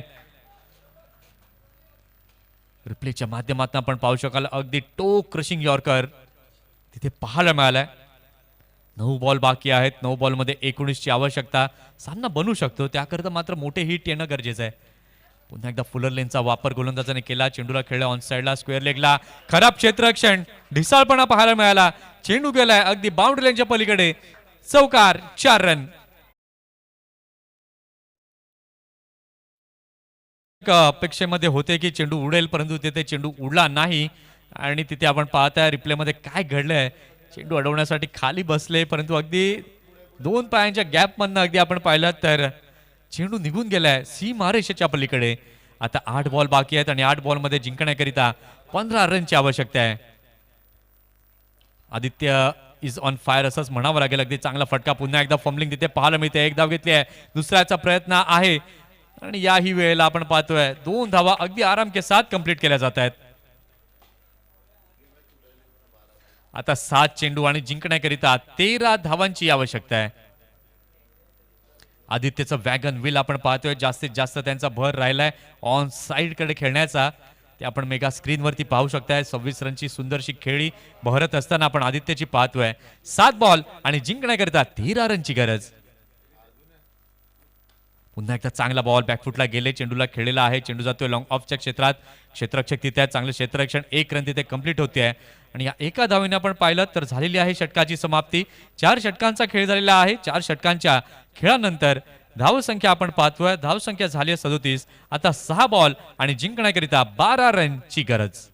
रिप्लेच्या माध्यमातून आपण पाहू शकाल अगदी टो क्रशिंग यॉर्कर तिथे पाहायला मिळालाय. 9 बॉल बाकी आहेत. 9 बॉल मध्ये 19 ची आवश्यकता. सामना बनू शकतो त्याकरता मात्र मोठे हिट येणं गरजेचं आहे. पुन्हा एकदा फुलर लेनचा वापर गोलंदाजाने केला. चेंडूला खेळला ऑन साइडला स्क्वेअर लेगला. खराब क्षेत्ररक्षण ढिसाळपणा पाहायला मिळाला. चेंडू गेलाय अगदी बाउंड्री लाईनच्या पलीकडे. चौकार. 4 रन. अपेक्षेमध्ये होते की चेंडू उडेल परंतु तिथे चेंडू उडला नाही आणि तिथे आपण पाहताय रिप्लेमध्ये काय घडलंय. चेंडू अडवण्यासाठी खाली बसले परंतु अगदी 2 पायांच्या गॅप मधनं अगदी आपण पाहिलं तर चेंडू निघून गेलाय सीमारेषेच्या पलीकडे. आता 8 बॉल बाकी आहेत आणि 8 बॉल मध्ये जिंकण्याकरिता 15 रनची आवश्यकता आहे. आदित्य इज ऑन फायर असंच म्हणावं लागेल. अगदी चांगला फटका. पुन्हा एकदा फंबलिंग तिथे पाहायला मिळते. एक धाव घेतली आहे. दुसऱ्याचा प्रयत्न आहे आणि याही वेळेला आपण पाहतोय 2 धावा अगदी आराम के साथ कंप्लीट केल्या जात आहेत. आता 7 चेंडू आणि जिंकण्याकरिता 13 धावांची आवश्यकता आहे. आदित्यचं वॅगन व्हील आपण पाहतोय. जास्तीत जास्त त्यांचा भर राहिलाय ऑन साइड कडे खेळण्याचा. ते आपण मेगा स्क्रीनवरती पाहू शकताय. 26 रनची सुंदरशी खेळी बहरत असताना आपण आदित्यची पाहतोय. 7 बॉल आणि जिंकण्याकरिता 13 रनची गरज. पुन्हा एकदा चांगला बॉल बॅकफुटला गेले. चेंडूला खेळलेला आहे. चेंडू जातोय लॉंग ऑफच्या क्षेत्रात. क्षेत्ररक्षक तिथे आहे. चांगले क्षेत्ररक्षण. 1 रन तिथे कंप्लीट होते आहे आणि या एका धावेने आपण पाहिलं तर झालेली आहे षटकाची समाप्ती. 4 षटकांचा खेळ झालेला आहे. 4 षटकांच्या खेळानंतर धावसंख्या आपण पाहतोय. धावसंख्या झाली आहे 37. आता 6 बॉल आणि जिंकण्याकरिता 12 रनची गरज.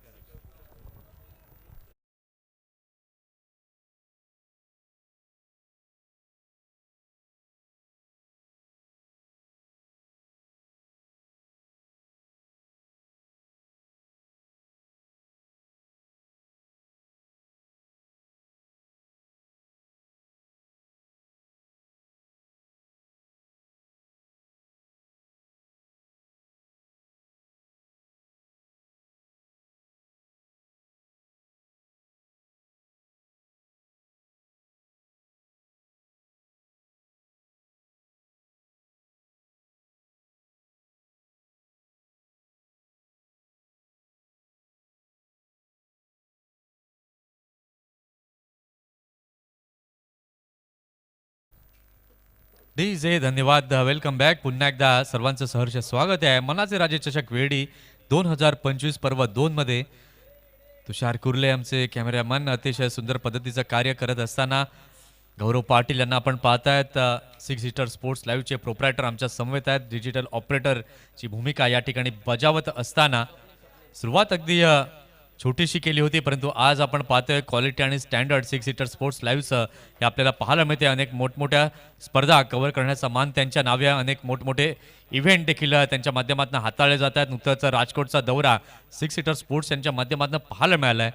डीजे धन्यवाद. Welcome back. पुन्हा एकदा सर्वांचं सहर्ष स्वागत आहे. मनाचे राजे चषक वेळी 2025 पर्व 2 मध्ये तुषार कुर्ले आमचे कॅमेरामन अतिशय सुंदर पद्धतीचं कार्य करत असताना गौरव पाटील यांना आपण पाहतायत. 6 सीटर स्पोर्ट्स लाईव्हचे प्रोप्रायटर आमच्या समवेत आहेत. डिजिटल ऑपरेटरची भूमिका या ठिकाणी बजावत असताना सुरुवात अगदी छोटीशी केली होती परंतु आज आपण पाहतोय क्वालिटी आणि स्टँडर्ड 6 सीटर स्पोर्ट्स लाईव्हचं हे आपल्याला पाहायला मिळते. अनेक मोठमोठ्या स्पर्धा कव्हर करण्याचा मान त्यांच्या नावे. अनेक मोठमोठे इव्हेंट देखील त्यांच्या माध्यमातून हाताळले जात आहेत. नुकताच राजकोटचा दौरा 6 सीटर स्पोर्ट्स यांच्या माध्यमातून पाहायला मिळाला आहे.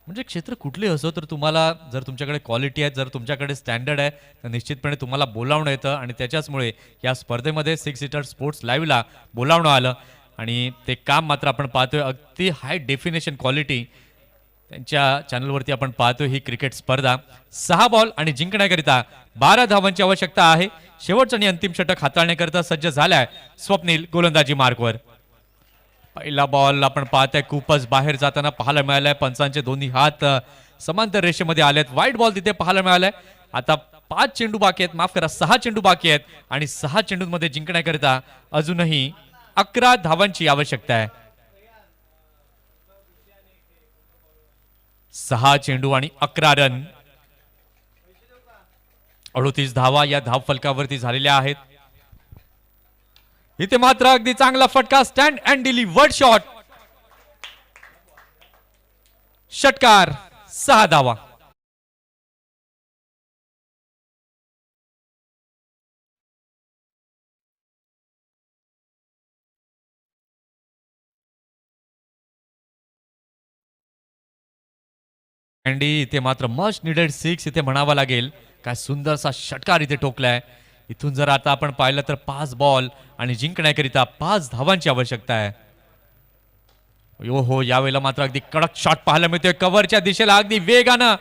म्हणजे क्षेत्र कुठले असो तर तुम्हाला जर तुमच्याकडे क्वालिटी आहे, जर तुमच्याकडे स्टँडर्ड आहे तर निश्चितपणे तुम्हाला बोलावणं येतं आणि त्याच्याचमुळे या स्पर्धेमध्ये 6 सीटर स्पोर्ट्स लाईव्हला बोलावणं आलं आणि ते काम मात्र आपण पाहतोय. अगदी हाय डेफिनेशन क्वालिटी त्यांच्या चॅनलवरती आपण पाहतोय. ही क्रिकेट स्पर्धा 6 बॉल आणि जिंकण्याकरिता 12 धावांची आवश्यकता आहे. शेवटचं आणि अंतिम षटक हाताळण्याकरिता सज्ज झालाय स्वप्नील गोलंदाजी मार्कवर. पहिला बॉल आपण पाहतोय खूपच बाहेर जाताना पाहायला मिळालाय. पंचांचे दोन्ही हात समांतर रेषेमध्ये आलेत. वाईट बॉल तिथे पाहायला मिळालाय. आता 5 चेंडू बाकी आहेत. माफ करा 6 चेंडू बाकी आहेत आणि 6 चेंडूंमध्ये जिंकण्याकरिता अजूनही 11 धावांची आवश्यकता आहे. 6 चेंडू आणि 11 रन. 38 धावा या धाव फलकावरती झालेल्या आहेत. इथे मात्र अगदी चांगला फटका. स्टँड अँड डिलिव्हर्ड शॉट षटकार 6 धावा. अँडी इथे मात्र मस्ट निडेड 6 इथे म्हणावा लागेल. काय सुंदरसा षटकार इथे ठोकलाय. इथून जर आता आपण पाहिलं तर 5 बॉल आणि जिंकण्याकरिता 5 धावांची आवश्यकता आहे. यो हो, यावेळेला मात्र अगदी कडक शॉट पाहायला मिळतोय. कव्हरच्या दिशेला अगदी वेगानं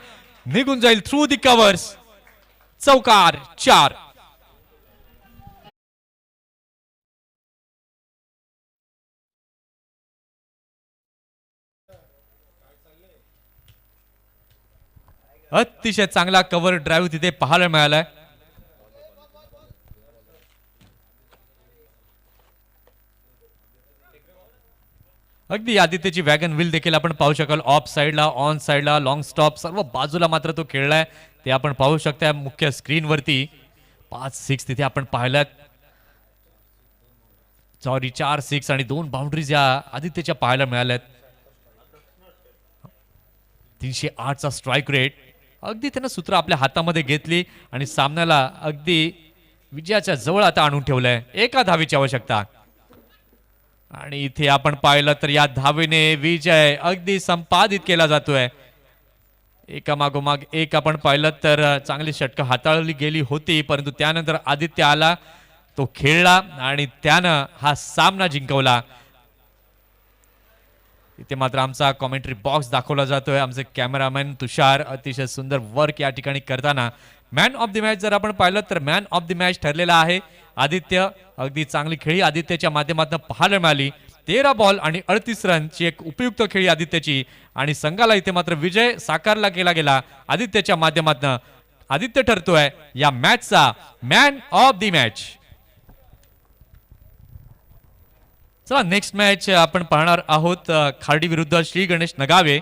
निघून जाईल थ्रू दी कव्हर्स. चौकार 4. अतिशय चांगला कव्हर ड्राईव्ह तिथे पाहायला मिळालाय. अगदी आदित्यची वॅगन व्हील देखील आपण पाहू शकाल. ऑफ साइडला, ऑन साइडला, लॉंग स्टॉप सर्व बाजूला मात्र तो खेळलाय. ते आपण पाहू शकता मुख्य स्क्रीनवरती. 5-6 तिथे आपण पाहिल्यात. सॉरी 4-6 आणि 2 बाउंड्रीज या आदित्यच्या पाहायला मिळाल्यात. 308चा स्ट्राईक रेट. अगदी त्यानं सूत्र आपल्या हातामध्ये घेतली आणि सामन्याला अगदी विजयाच्या जवळ आता आणून ठेवलंय. एका धावेची आवश्यकता आणि इथे आपण पाहिलं तर या धावेने विजय अगदी संपादित केला जातोय. एका मागोमाग एक आपण पाहिलं तर चांगली षटकं हाताळली गेली होती, परंतु त्यानंतर आदित्य आला, तो खेळला आणि त्यानं हा सामना जिंकवला. इथे मात्र आमचा कॉमेंट्री बॉक्स दाखवला जातोय. आमचे कॅमेरामॅन तुषार अतिशय सुंदर वर्क या ठिकाणी करताना. मॅन ऑफ द मॅच जर आपण पाहिलं तर मॅन ऑफ द मॅच ठरलेला आहे आदित्य. अगदी चांगली खेळी आदित्यच्या माध्यमातून पाहायला मिळाली. 13 बॉल आणि 38 रनची एक उपयुक्त खेळी आदित्यची आणि संघाला इथे मात्र विजय साकारला केला गेला आदित्यच्या माध्यमातून. आदित्य ठरतोय या मॅचचा मॅन ऑफ द मॅच. चला नेक्स्ट मॅच आपण पाहणार आहोत खार्डी विरुद्ध श्री गणेश नगावे.